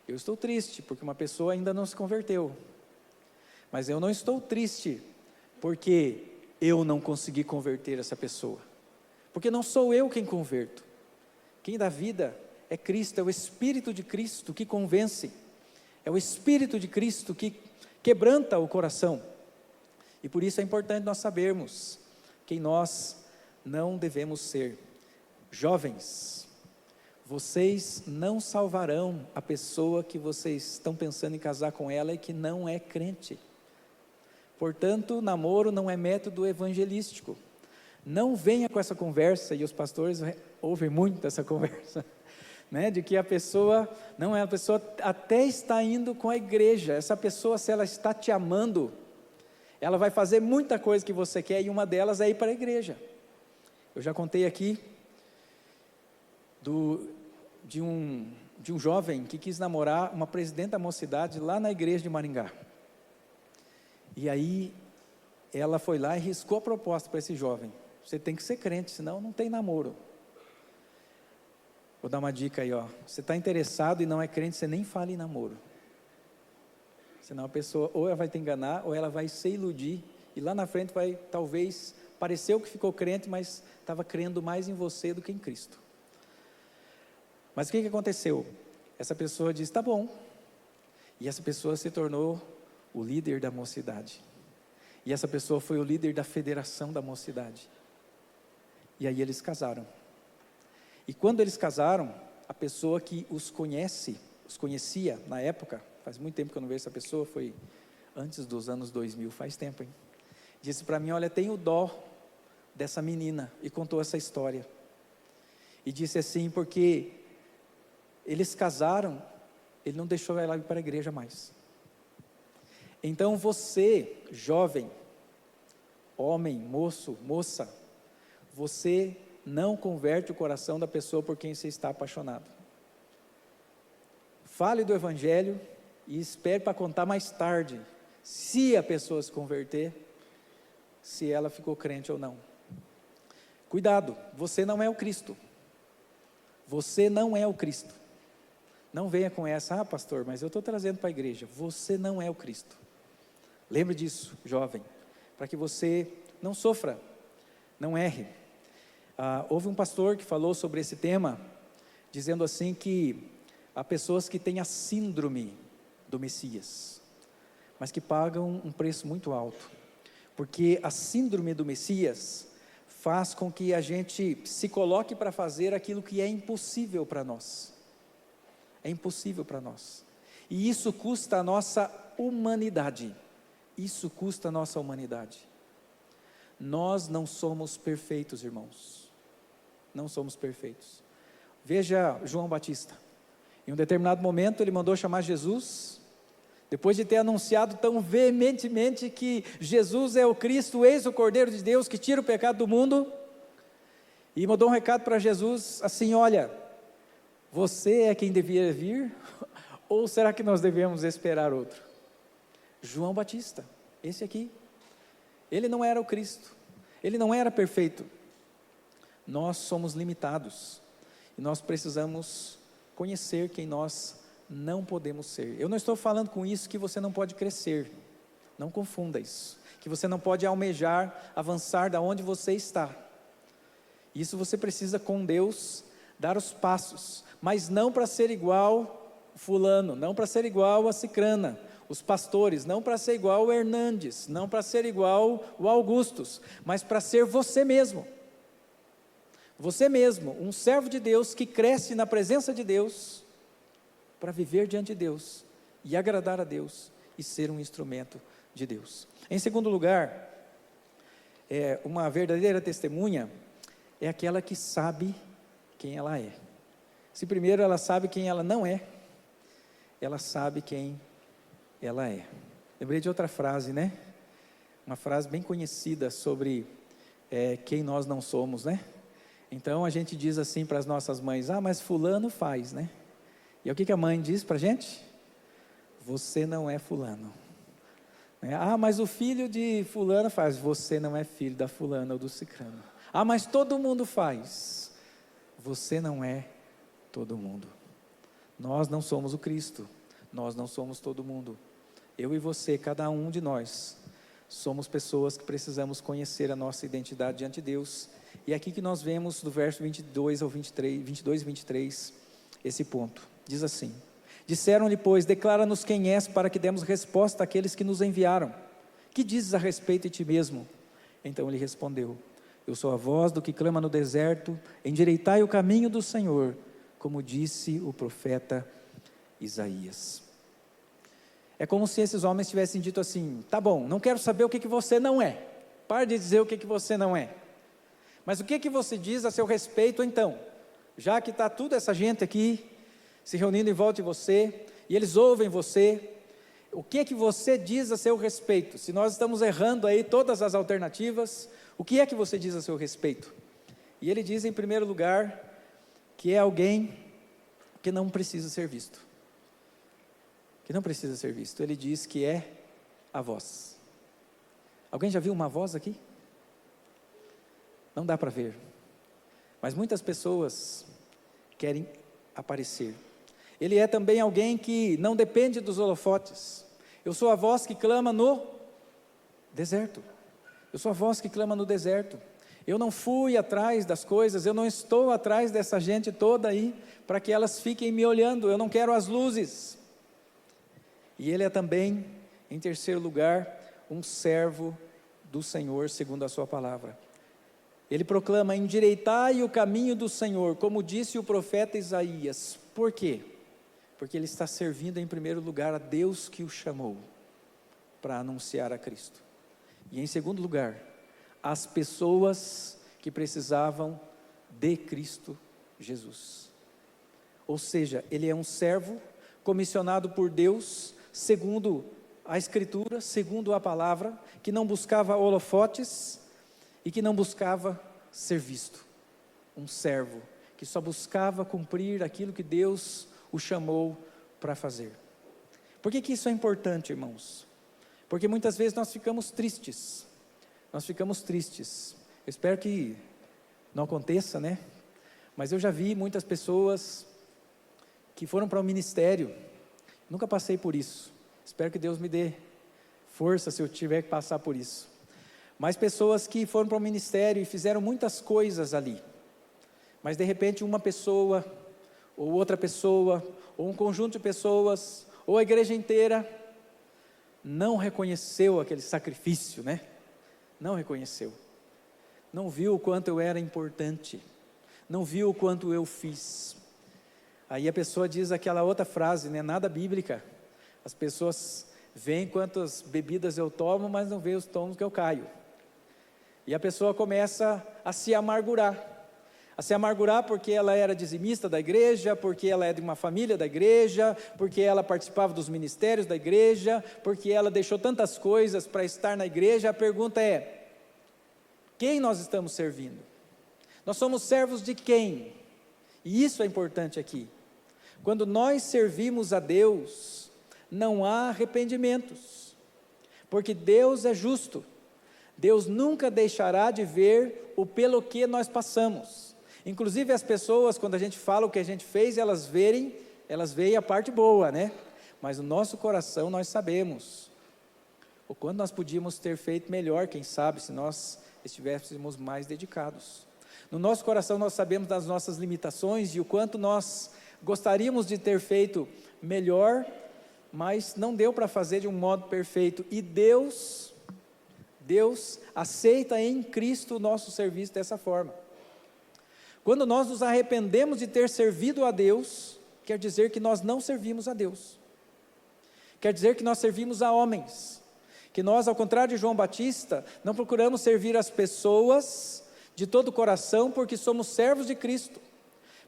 Eu estou triste porque uma pessoa ainda não se converteu, mas eu não estou triste porque eu não consegui converter essa pessoa, porque não sou eu quem converto, quem dá vida é Cristo, é o Espírito de Cristo que convence, é o Espírito de Cristo que quebranta o coração, e por isso é importante nós sabermos quem nós não devemos ser. Jovens, vocês não salvarão a pessoa que vocês estão pensando em casar com ela e que não é crente. Portanto, namoro não é método evangelístico. Não venha com essa conversa, e os pastores ouvem muito essa conversa, né, de que a pessoa, não é a pessoa até está indo com a igreja, essa pessoa, se ela está te amando, ela vai fazer muita coisa que você quer, e uma delas é ir para a igreja. Eu já contei aqui de um jovem que quis namorar uma presidente da mocidade lá na igreja de Maringá. E aí, ela foi lá e riscou a proposta para esse jovem: você tem que ser crente, senão não tem namoro. Vou dar uma dica aí, ó. Você está interessado e não é crente, você nem fala em namoro. Senão a pessoa ou ela vai te enganar, ou ela vai se iludir, e lá na frente vai talvez pareceu que ficou crente, mas estava crendo mais em você do que em Cristo. Mas o que aconteceu? Essa pessoa disse, tá bom, e essa pessoa se tornou o líder da mocidade, e essa pessoa foi o líder da federação da mocidade, e aí eles casaram, e quando eles casaram, a pessoa que os conhecia na época, faz muito tempo que eu não vejo essa pessoa, foi antes dos anos 2000, faz tempo, hein? Disse para mim, olha, tenho dó dessa menina, e contou essa história, e disse assim, porque eles casaram, ele não deixou ela ir para a igreja mais. Então você, jovem, homem, moço, moça, você não converte o coração da pessoa por quem você está apaixonado. Fale do Evangelho e espere para contar mais tarde, se a pessoa se converter, se ela ficou crente ou não. Cuidado, você não é o Cristo. Você não é o Cristo. Não venha com essa, pastor, mas eu estou trazendo para a igreja. Você não é o Cristo. Lembre disso, jovem, para que você não sofra, não erre. Houve um pastor que falou sobre esse tema, dizendo assim que há pessoas que têm a síndrome do Messias, mas que pagam um preço muito alto, porque a síndrome do Messias faz com que a gente se coloque para fazer aquilo que é impossível para nós. É impossível para nós, e isso custa a nossa humanidade. Isso custa a nossa humanidade. Nós não somos perfeitos, irmãos. Não somos perfeitos. Veja João Batista. Em um determinado momento ele mandou chamar Jesus, depois de ter anunciado tão veementemente que Jesus é o Cristo, eis o Cordeiro de Deus que tira o pecado do mundo, e mandou um recado para Jesus assim, olha, você é quem devia vir, ou será que nós devemos esperar outro? João Batista, esse aqui, ele não era o Cristo, ele não era perfeito. Nós somos limitados, e nós precisamos conhecer quem nós não podemos ser. Eu não estou falando com isso que você não pode crescer, não confunda isso, que você não pode almejar, avançar da onde você está. Isso você precisa com Deus dar os passos, mas não para ser igual fulano, não para ser igual a cicrana, os pastores, não para ser igual o Hernandes, não para ser igual o Augustus, mas para ser você mesmo. Você mesmo, um servo de Deus que cresce na presença de Deus, para viver diante de Deus, e agradar a Deus, e ser um instrumento de Deus. Em segundo lugar, uma verdadeira testemunha, é aquela que sabe quem ela é. Se primeiro ela sabe quem ela não é, ela sabe quem ela é. Lembrei de outra frase, né? Uma frase bem conhecida sobre quem nós não somos, né? Então a gente diz assim para as nossas mães, mas fulano faz, né? E o que a mãe diz para a gente? Você não é fulano. Mas o filho de fulano faz, você não é filho da fulana ou do cicrano. Mas todo mundo faz. Você não é todo mundo. Nós não somos o Cristo, nós não somos todo mundo. Eu e você, cada um de nós, somos pessoas que precisamos conhecer a nossa identidade diante de Deus. E é aqui que nós vemos do verso 22 ao 23, 22 e 23, esse ponto. Diz assim: disseram-lhe, pois, declara-nos quem és, para que demos resposta àqueles que nos enviaram. Que dizes a respeito de ti mesmo? Então ele respondeu: eu sou a voz do que clama no deserto, endireitai o caminho do Senhor, como disse o profeta Isaías. É como se esses homens tivessem dito assim: tá bom, não quero saber o que você não é, pare de dizer o que você não é, mas o que você diz a seu respeito então, já que está toda essa gente aqui, se reunindo em volta de você, e eles ouvem você, o que você diz a seu respeito? Se nós estamos errando aí todas as alternativas, o que é que você diz a seu respeito? E ele diz em primeiro lugar, que é alguém que não precisa ser visto, que não precisa ser visto. Ele diz que é a voz. Alguém já viu uma voz aqui? Não dá para ver, mas muitas pessoas querem aparecer. Ele é também alguém que não depende dos holofotes. Eu sou a voz que clama no deserto. Eu sou a voz que clama no deserto. Eu não fui atrás das coisas, eu não estou atrás dessa gente toda aí, para que elas fiquem me olhando, eu não quero as luzes. E ele é também, em terceiro lugar, um servo do Senhor, segundo a sua palavra. Ele proclama: endireitai o caminho do Senhor, como disse o profeta Isaías. Por quê? Porque ele está servindo em primeiro lugar a Deus que o chamou para anunciar a Cristo. E em segundo lugar, as pessoas que precisavam de Cristo Jesus. Ou seja, ele é um servo comissionado por Deus, segundo a Escritura, segundo a palavra, que não buscava holofotes e que não buscava ser visto. Um servo que só buscava cumprir aquilo que Deus o chamou para fazer. Por que isso é importante, irmãos? Porque muitas vezes nós ficamos tristes. Nós ficamos tristes. Eu espero que não aconteça, né? Mas eu já vi muitas pessoas que foram para o ministério. Nunca passei por isso. Espero que Deus me dê força se eu tiver que passar por isso. Mas pessoas que foram para o ministério e fizeram muitas coisas ali. Mas de repente uma pessoa, ou outra pessoa, ou um conjunto de pessoas, ou a igreja inteira, não reconheceu aquele sacrifício, né? Não reconheceu. Não viu o quanto eu era importante. Não viu o quanto eu fiz. Aí a pessoa diz aquela outra frase, né? Nada bíblica. As pessoas veem quantas bebidas eu tomo, mas não veem os tomos que eu caio. E a pessoa começa a se amargurar. A se amargurar porque ela era dizimista da igreja, porque ela é de uma família da igreja, porque ela participava dos ministérios da igreja, porque ela deixou tantas coisas para estar na igreja. A pergunta é: quem nós estamos servindo? Nós somos servos de quem? E isso é importante aqui. Quando nós servimos a Deus, não há arrependimentos, porque Deus é justo. Deus nunca deixará de ver o pelo que nós passamos. Inclusive as pessoas, quando a gente fala o que a gente fez, elas veem a parte boa, né? Mas no nosso coração nós sabemos o quanto nós podíamos ter feito melhor, quem sabe, se nós estivéssemos mais dedicados. No nosso coração nós sabemos das nossas limitações e o quanto nós gostaríamos de ter feito melhor, mas não deu para fazer de um modo perfeito. E Deus aceita em Cristo o nosso serviço dessa forma. Quando nós nos arrependemos de ter servido a Deus, quer dizer que nós não servimos a Deus. Quer dizer que nós servimos a homens. Que nós, ao contrário de João Batista, não procuramos servir as pessoas de todo o coração porque somos servos de Cristo,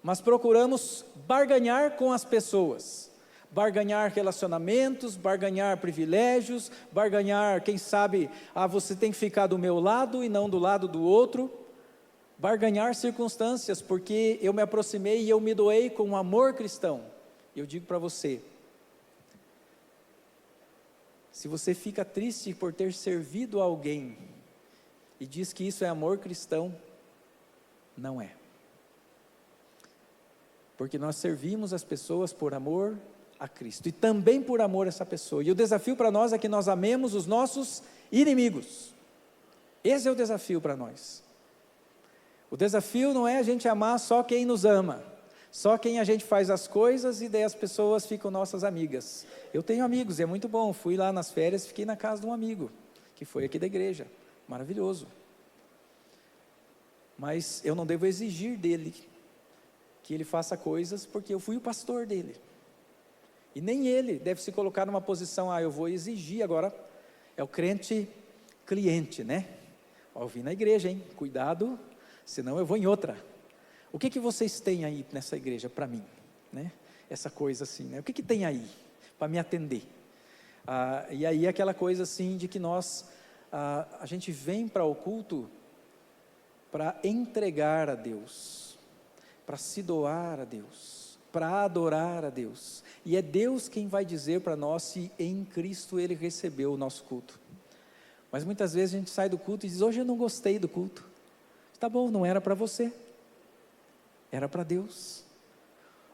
mas procuramos barganhar com as pessoas. Barganhar relacionamentos, barganhar privilégios, barganhar, quem sabe, você tem que ficar do meu lado e não do lado do outro. Barganhar circunstâncias, porque eu me aproximei e eu me doei com um amor cristão. Eu digo para você, se você fica triste por ter servido a alguém, e diz que isso é amor cristão, não é. Porque nós servimos as pessoas por amor a Cristo, e também por amor a essa pessoa. E o desafio para nós é que nós amemos os nossos inimigos. Esse é o desafio para nós. O desafio não é a gente amar só quem nos ama, só quem a gente faz as coisas e daí as pessoas ficam nossas amigas. Eu tenho amigos, é muito bom, fui lá nas férias, fiquei na casa de um amigo, que foi aqui da igreja, maravilhoso. Mas eu não devo exigir dele que ele faça coisas, porque eu fui o pastor dele. E nem ele deve se colocar numa posição, eu vou exigir agora. É o crente cliente, né? Ó, eu vim na igreja, hein? Cuidado, senão eu vou em outra. O que vocês têm aí nessa igreja para mim? Né? Essa coisa assim, né? O que tem aí para me atender? E aí aquela coisa assim de que nós, a gente vem para o culto para entregar a Deus, para se doar a Deus, para adorar a Deus. E é Deus quem vai dizer para nós se em Cristo Ele recebeu o nosso culto. Mas muitas vezes a gente sai do culto e diz, hoje eu não gostei do culto. Tá bom, não era para você, era para Deus.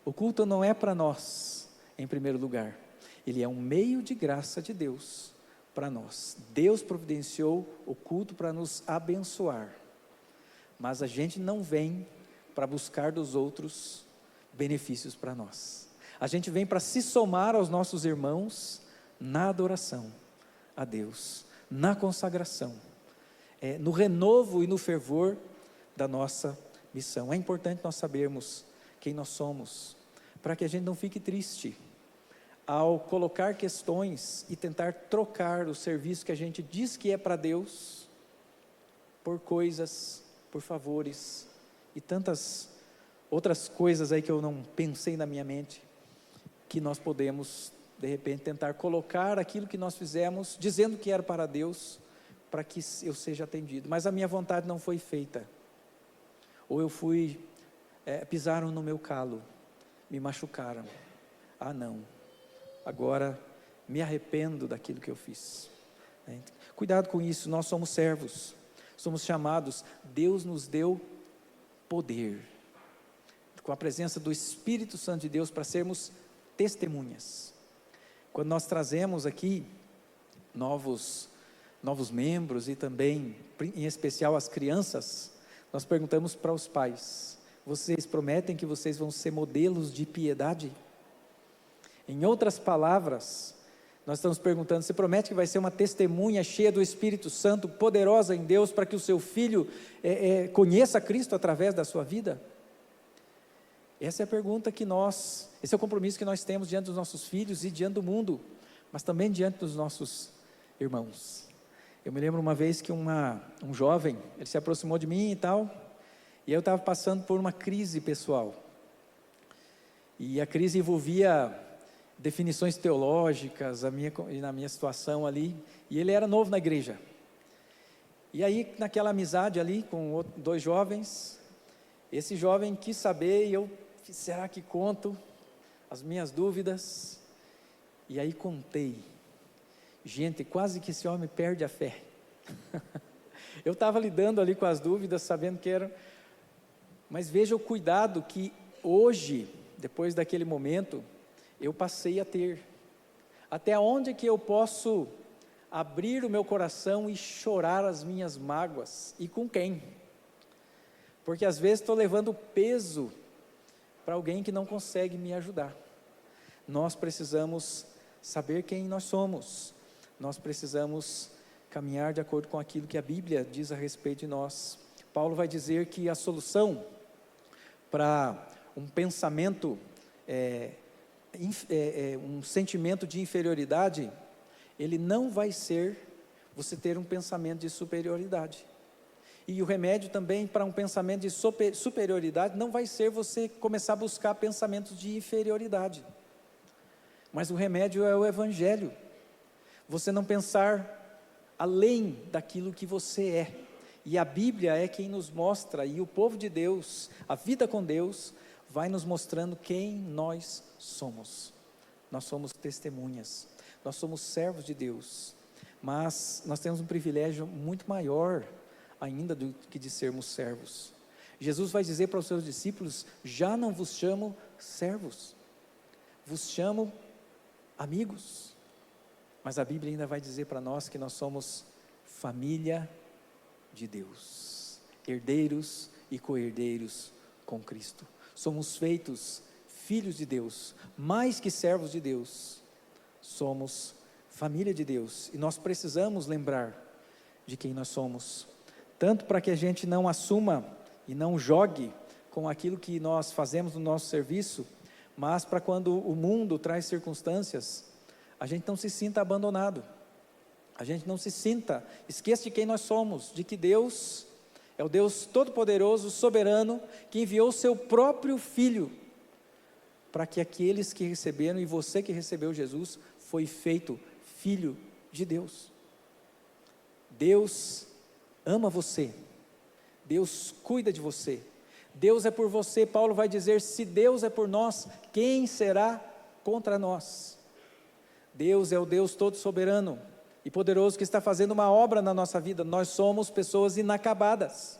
O culto não é para nós, em primeiro lugar. ele é um meio de graça de Deus para nós. Deus providenciou o culto para nos abençoar, mas a gente não vem para buscar dos outros benefícios para nós. A gente vem para se somar aos nossos irmãos na adoração a Deus, na consagração, no renovo e no fervor da nossa missão. É importante nós sabermos quem nós somos, para que a gente não fique triste ao colocar questões e tentar trocar o serviço que a gente diz que é para Deus, por coisas, por favores, e tantas outras coisas aí que eu não pensei na minha mente, que nós podemos, de repente, tentar colocar aquilo que nós fizemos, dizendo que era para Deus, para que eu seja atendido, mas a minha vontade não foi feita, ou eu fui, pisaram no meu calo, me machucaram, não, agora me arrependo daquilo que eu fiz. Cuidado com isso, nós somos servos, somos chamados, Deus nos deu poder, com a presença do Espírito Santo de Deus, para sermos testemunhas. Quando nós trazemos aqui novos membros, e também, em especial as crianças, nós perguntamos para os pais: vocês prometem que vocês vão ser modelos de piedade? Em outras palavras, nós estamos perguntando: você promete que vai ser uma testemunha cheia do Espírito Santo, poderosa em Deus, para que o seu filho conheça Cristo através da sua vida? Essa é a pergunta esse é o compromisso que nós temos diante dos nossos filhos e diante do mundo, mas também diante dos nossos irmãos. Eu me lembro uma vez que um jovem, ele se aproximou de mim e tal, e eu estava passando por uma crise pessoal, e a crise envolvia definições teológicas, na minha situação ali, e ele era novo na igreja, e aí naquela amizade ali, com dois jovens, esse jovem quis saber, e eu, será que conto as minhas dúvidas? E aí contei. Gente, quase que esse homem perde a fé. Eu estava lidando ali com as dúvidas, sabendo que era, mas veja o cuidado que hoje, depois daquele momento, eu passei a ter. Até onde que eu posso abrir o meu coração e chorar as minhas mágoas? E com quem? Porque às vezes estou levando peso para alguém que não consegue me ajudar. Nós precisamos saber quem nós somos, nós precisamos caminhar de acordo com aquilo que a Bíblia diz a respeito de nós. Paulo vai dizer que a solução para um pensamento, um sentimento de inferioridade, ele não vai ser você ter um pensamento de superioridade. E o remédio também para um pensamento de superioridade não vai ser você começar a buscar pensamentos de inferioridade, mas o remédio é o Evangelho. Você não pensar além daquilo que você é, e a Bíblia é quem nos mostra, e o povo de Deus, a vida com Deus, vai nos mostrando quem nós somos. Nós somos testemunhas, nós somos servos de Deus, mas nós temos um privilégio muito maior ainda do que de sermos servos. Jesus vai dizer para os seus discípulos: já não vos chamo servos, vos chamo amigos. Mas a Bíblia ainda vai dizer para nós que nós somos família de Deus, herdeiros e co-herdeiros com Cristo. Somos feitos filhos de Deus, mais que servos de Deus, somos família de Deus, e nós precisamos lembrar de quem nós somos, tanto para que a gente não assuma e não jogue com aquilo que nós fazemos no nosso serviço, mas para quando o mundo traz circunstâncias, a gente não se sinta abandonado, a gente não se sinta, esqueça de quem nós somos, de que Deus é o Deus Todo-Poderoso, Soberano, que enviou o seu próprio Filho, para que aqueles que receberam, e você que recebeu Jesus, foi feito filho de Deus. Deus ama você, Deus cuida de você, Deus é por você. Paulo vai dizer: se Deus é por nós, quem será contra nós? Deus é o Deus todo soberano e poderoso, que está fazendo uma obra na nossa vida. Nós somos pessoas inacabadas,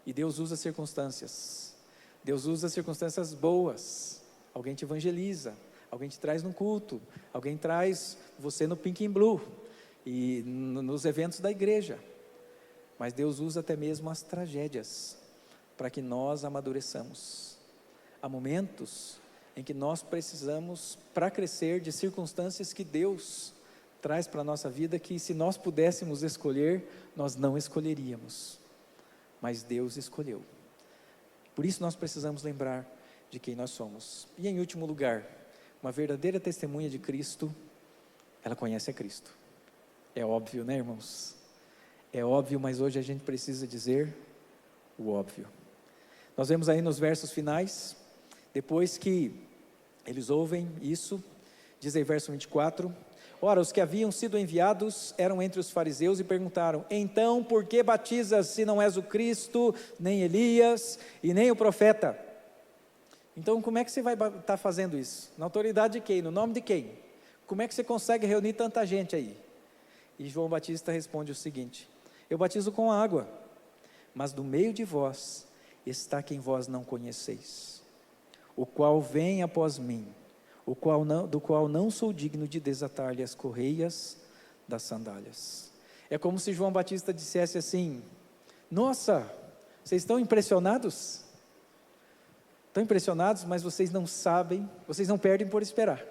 e Deus usa circunstâncias, Deus usa circunstâncias boas. Alguém te evangeliza, alguém te traz num culto, alguém traz você no Pink and Blue, e nos eventos da igreja. Mas Deus usa até mesmo as tragédias, para que nós amadureçamos. Há momentos em que nós precisamos, para crescer, de circunstâncias que Deus traz para a nossa vida, que se nós pudéssemos escolher, nós não escolheríamos, mas Deus escolheu. Por isso nós precisamos lembrar de quem nós somos. E em último lugar, uma verdadeira testemunha de Cristo, ela conhece a Cristo. É óbvio, né, irmãos? É óbvio, mas hoje a gente precisa dizer o óbvio. Nós vemos aí nos versos finais, depois que eles ouvem isso, diz aí verso 24: ora, os que haviam sido enviados eram entre os fariseus e perguntaram: então, por que batizas se não és o Cristo, nem Elias e nem o profeta? Então, como é que você vai estar fazendo isso? Na autoridade de quem? No nome de quem? Como é que você consegue reunir tanta gente aí? E João Batista responde o seguinte: eu batizo com água, mas no meio de vós está quem vós não conheceis, o qual vem após mim, do qual não sou digno de desatar-lhe as correias das sandálias. É como se João Batista dissesse assim: nossa, vocês estão impressionados? Estão impressionados, mas vocês não sabem, vocês não perdem por esperar,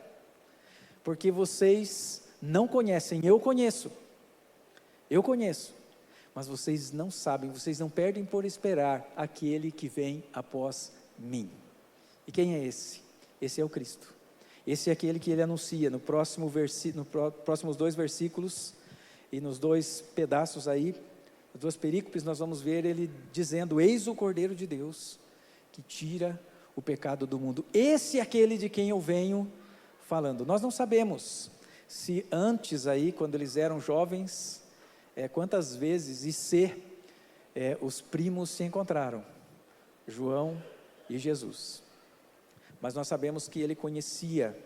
porque vocês não conhecem. Eu conheço, mas vocês não sabem, vocês não perdem por esperar aquele que vem após mim. E quem é esse? Esse é o Cristo. Esse é aquele que ele anuncia nos próximos 2 versículos, e nos 2 pedaços aí, as 2 perícopes, nós vamos ver ele dizendo: eis o Cordeiro de Deus, que tira o pecado do mundo. Esse é aquele de quem eu venho falando. Nós não sabemos se antes aí, quando eles eram jovens, quantas vezes os primos se encontraram, João e Jesus. Mas nós sabemos que ele conhecia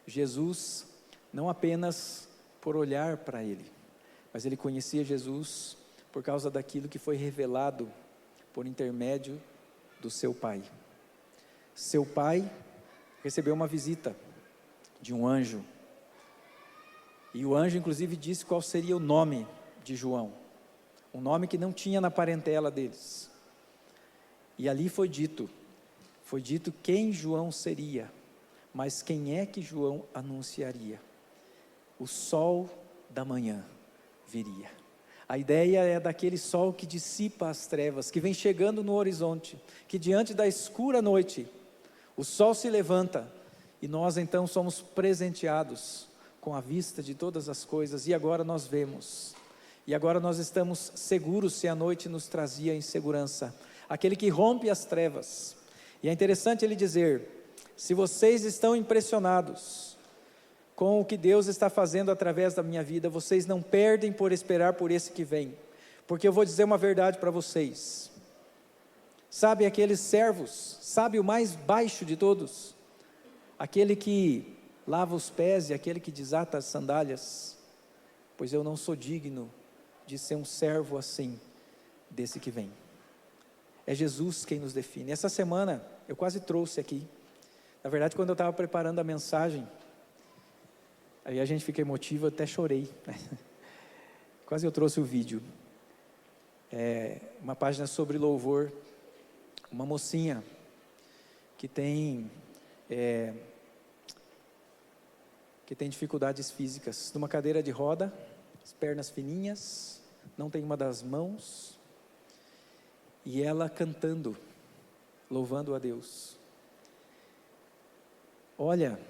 Jesus não apenas por olhar para ele, mas ele conhecia Jesus por causa daquilo que foi revelado por intermédio do seu pai. Seu pai recebeu uma visita de um anjo, e o anjo inclusive disse qual seria o nome de João, um nome que não tinha na parentela deles. E ali foi dito quem João seria, mas quem é que João anunciaria? O sol da manhã viria. A ideia é daquele sol que dissipa as trevas, que vem chegando no horizonte, que diante da escura noite, o sol se levanta, e nós então somos presenteados com a vista de todas as coisas, e agora nós vemos, e agora nós estamos seguros se a noite nos trazia insegurança, aquele que rompe as trevas. E é interessante ele dizer: se vocês estão impressionados com o que Deus está fazendo através da minha vida, vocês não perdem por esperar por esse que vem, porque eu vou dizer uma verdade para vocês. Sabe aqueles servos, sabe o mais baixo de todos, aquele que lava os pés e aquele que desata as sandálias? Pois eu não sou digno de ser um servo assim, desse que vem. É Jesus quem nos define. Essa semana eu quase trouxe aqui, na verdade quando eu estava preparando a mensagem, aí a gente fica emotivo, eu até chorei, quase eu trouxe o vídeo, uma página sobre louvor, uma mocinha que tem dificuldades físicas, numa cadeira de roda, as pernas fininhas, não tem uma das mãos, e ela cantando, louvando a Deus. Olha,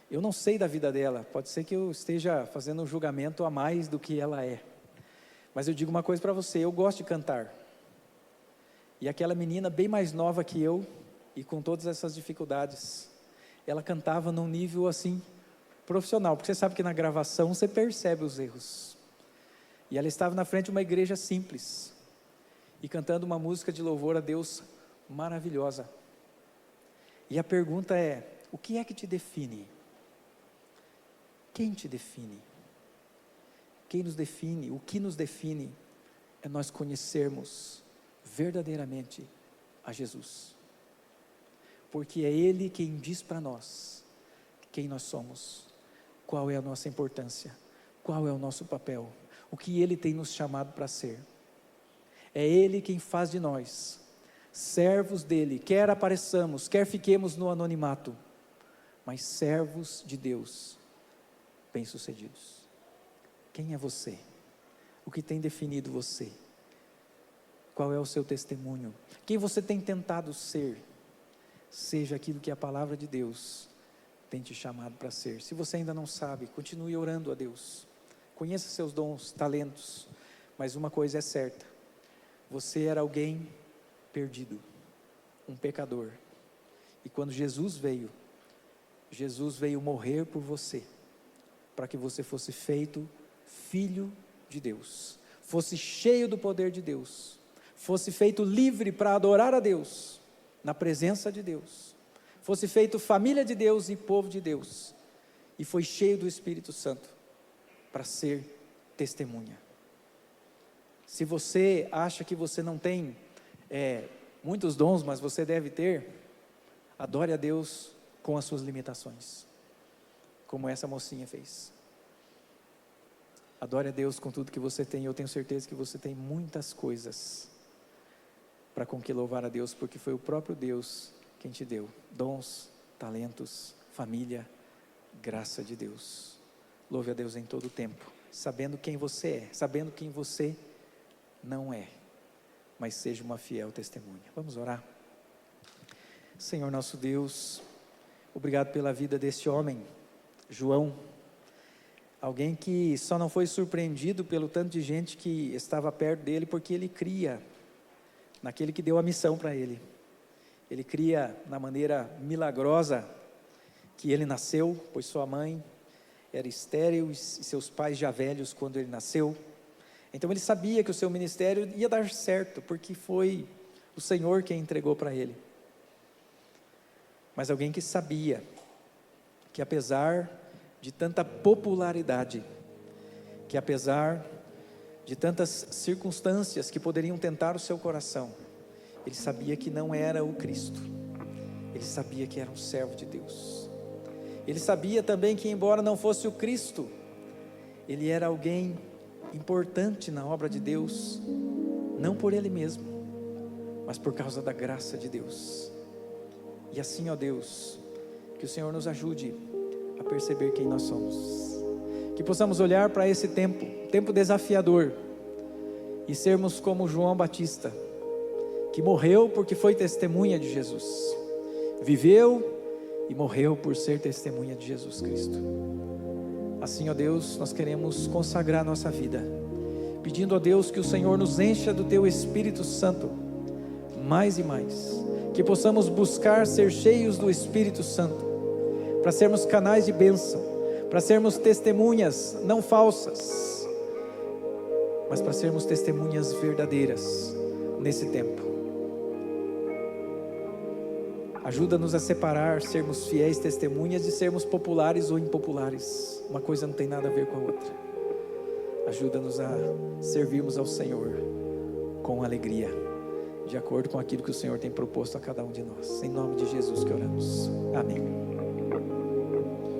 eu não sei da vida dela, pode ser que eu esteja fazendo um julgamento a mais do que ela é, mas eu digo uma coisa para você: eu gosto de cantar, e aquela menina bem mais nova que eu, e com todas essas dificuldades, ela cantava num nível assim, profissional, porque você sabe que na gravação você percebe os erros, e ela estava na frente de uma igreja simples, e cantando uma música de louvor a Deus maravilhosa. E a pergunta é: o que é que te define? Quem te define? Quem nos define? O que nos define é nós conhecermos verdadeiramente a Jesus, porque é Ele quem diz para nós quem nós somos, qual é a nossa importância, qual é o nosso papel, o que Ele tem nos chamado para ser. É Ele quem faz de nós servos dEle, quer apareçamos, quer fiquemos no anonimato, mas servos de Deus, bem-sucedidos. Quem é você? O que tem definido você? Qual é o seu testemunho? Quem você tem tentado ser? Seja aquilo que a palavra de Deus tem te chamado para ser. Se você ainda não sabe, continue orando a Deus. Conheça seus dons, talentos, mas uma coisa é certa: você era alguém perdido, um pecador, e quando Jesus veio morrer por você, para que você fosse feito filho de Deus, fosse cheio do poder de Deus, fosse feito livre para adorar a Deus, na presença de Deus, fosse feito família de Deus e povo de Deus, e foi cheio do Espírito Santo, para ser testemunha. Se você acha que você não tem muitos dons, mas você deve ter, adore a Deus com as suas limitações, como essa mocinha fez. Adore a Deus com tudo que você tem. Eu tenho certeza que você tem muitas coisas para com que louvar a Deus, porque foi o próprio Deus quem te deu dons, talentos, família, graça de Deus. Louve a Deus em todo o tempo, sabendo quem você é, sabendo quem você não é, mas seja uma fiel testemunha. Vamos orar. Senhor nosso Deus, obrigado pela vida deste homem, João, alguém que só não foi surpreendido pelo tanto de gente que estava perto dele, porque ele cria naquele que deu a missão para ele. Ele cria na maneira milagrosa que ele nasceu, pois sua mãe era estéril e seus pais já velhos quando ele nasceu. Então ele sabia que o seu ministério ia dar certo, porque foi o Senhor quem entregou para ele. Mas alguém que sabia que apesar de tanta popularidade, que apesar de tantas circunstâncias que poderiam tentar o seu coração, ele sabia que não era o Cristo, ele sabia que era um servo de Deus. Ele sabia também que, embora não fosse o Cristo, ele era alguém importante na obra de Deus, não por ele mesmo, mas por causa da graça de Deus. E assim, ó Deus, que o Senhor nos ajude a perceber quem nós somos, que possamos olhar para esse tempo desafiador, e sermos como João Batista, que morreu porque foi testemunha de Jesus, viveu e morreu por ser testemunha de Jesus Cristo. Assim, ó Deus, nós queremos consagrar nossa vida, pedindo a Deus que o Senhor nos encha do Teu Espírito Santo, mais e mais, que possamos buscar ser cheios do Espírito Santo, para sermos canais de bênção, para sermos testemunhas não falsas, mas para sermos testemunhas verdadeiras nesse tempo. Ajuda-nos a separar, sermos fiéis testemunhas de sermos populares ou impopulares. Uma coisa não tem nada a ver com a outra. Ajuda-nos a servirmos ao Senhor com alegria, de acordo com aquilo que o Senhor tem proposto a cada um de nós. Em nome de Jesus que oramos. Amém.